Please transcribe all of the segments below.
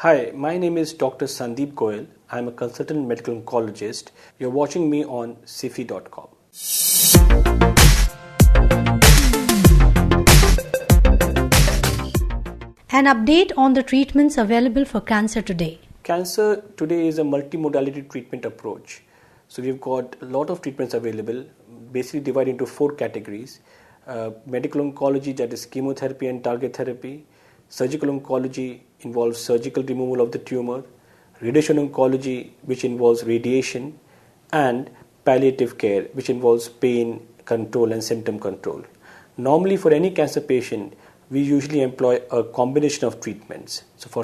Hi, my name is Dr. Sandeep Goyle. I'm a consultant medical oncologist. You're watching me on Sify.com. An update on the treatments available for cancer today. Cancer today is a multimodality treatment approach. So we've got a lot of treatments available, basically divided into 4 categories. Medical oncology, that is chemotherapy and target therapy. Surgical oncology involves surgical removal of the tumor. Radiation oncology, which involves radiation. And palliative care, which involves pain control and symptom control. Normally, for any cancer patient, we usually employ a combination of treatments. So for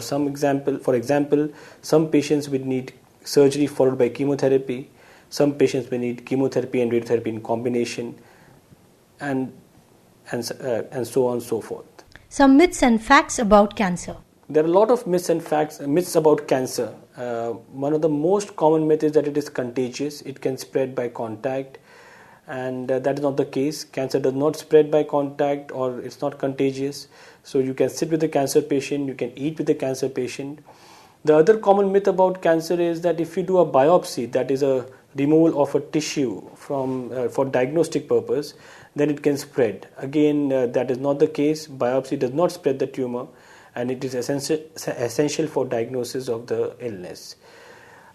example, some patients will need surgery followed by chemotherapy. Some patients may need chemotherapy and radiotherapy in combination, and so on and so forth. Some myths and facts about cancer. There are a lot of myths about cancer. One of the most common myths is that it is contagious. It can spread by contact, and that is not the case. Cancer does not spread by contact, or it's not contagious. So you can sit with the cancer patient, you can eat with the cancer patient. The other common myth about cancer is that if you do a biopsy, that is a removal of a tissue for diagnostic purpose, then it can spread. Again, that is not the case. Biopsy does not spread the tumor, and it is essential for diagnosis of the illness.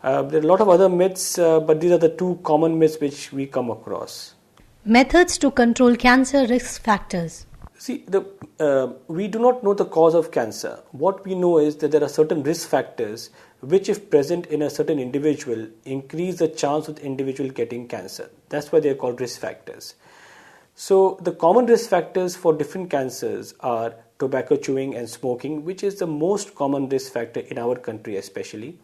There are a lot of other myths, but these are the 2 common myths which we come across. Methods to control cancer risk factors. See, we do not know the cause of cancer. What we know is that there are certain risk factors which, if present in a certain individual, increase the chance of the individual getting cancer. That's why they are called risk factors. So the common risk factors for different cancers are tobacco chewing and smoking, which is the most common risk factor in our country especially.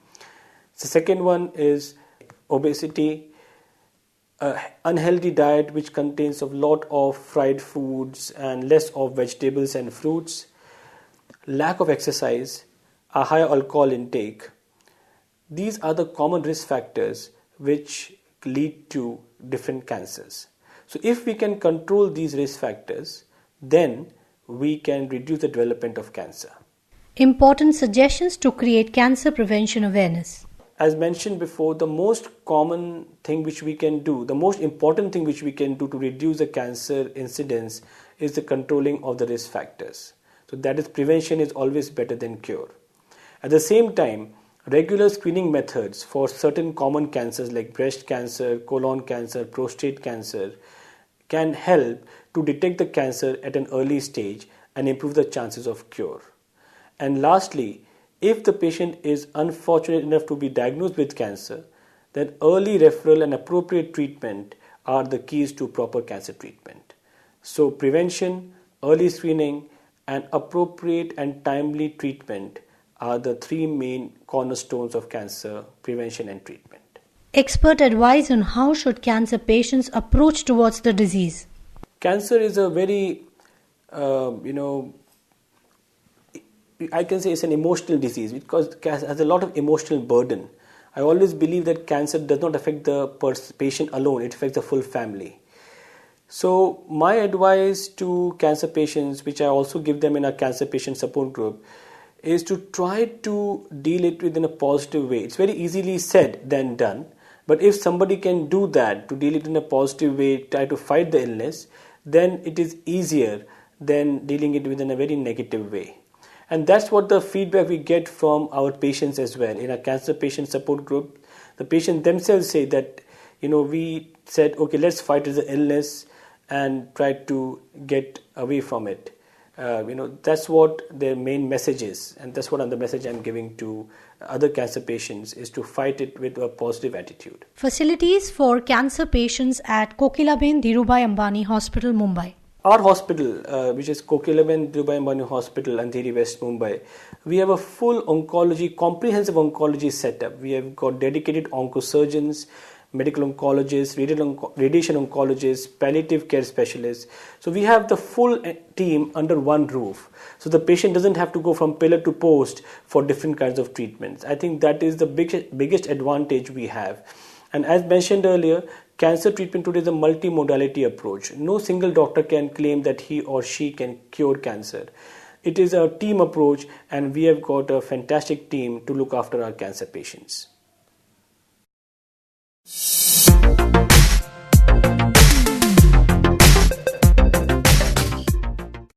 The second one is obesity, unhealthy diet which contains a lot of fried foods and less of vegetables and fruits, lack of exercise, a high alcohol intake. These are the common risk factors which lead to different cancers. So if we can control these risk factors, then we can reduce the development of cancer. Important suggestions to create cancer prevention awareness. As mentioned before, the most important thing which we can do to reduce the cancer incidence is the controlling of the risk factors. So that is, prevention is always better than cure. At the same time, regular screening methods for certain common cancers like breast cancer, colon cancer, prostate cancer can help to detect the cancer at an early stage and improve the chances of cure. And lastly, if the patient is unfortunate enough to be diagnosed with cancer, then early referral and appropriate treatment are the keys to proper cancer treatment. So prevention, early screening, and appropriate and timely treatment are the 3 main cornerstones of cancer prevention and treatment. Expert advice on how should cancer patients approach towards the disease. Cancer is a very, I can say it's an emotional disease because it has a lot of emotional burden. I always believe that cancer does not affect the patient alone, it affects the full family. So my advice to cancer patients, which I also give them in our cancer patient support group, is to try to deal it with in a positive way. It's very easily said than done, but if somebody can do that, to deal it in a positive way, try to fight the illness, then it is easier than dealing it within a very negative way. And that's what the feedback we get from our patients as well. In our cancer patient support group, the patients themselves say that, we said, okay, let's fight the illness and try to get away from it. That's what their main message is. And that's what the message I'm giving to other cancer patients, is to fight it with a positive attitude. Facilities for cancer patients at Kokilaben, Dhirubhai, Ambani Hospital, Mumbai. Our hospital, which is Kokilaben, Dhirubhai, Ambani Hospital, Andheri West, Mumbai, we have a full comprehensive oncology setup. We have got dedicated oncosurgeons, medical oncologists, radiation oncologists, palliative care specialists. So we have the full team under one roof. So the patient doesn't have to go from pillar to post for different kinds of treatments. I think that is the biggest advantage we have. And as mentioned earlier, cancer treatment today is a multimodality approach. No single doctor can claim that he or she can cure cancer. It is a team approach, and we have got a fantastic team to look after our cancer patients.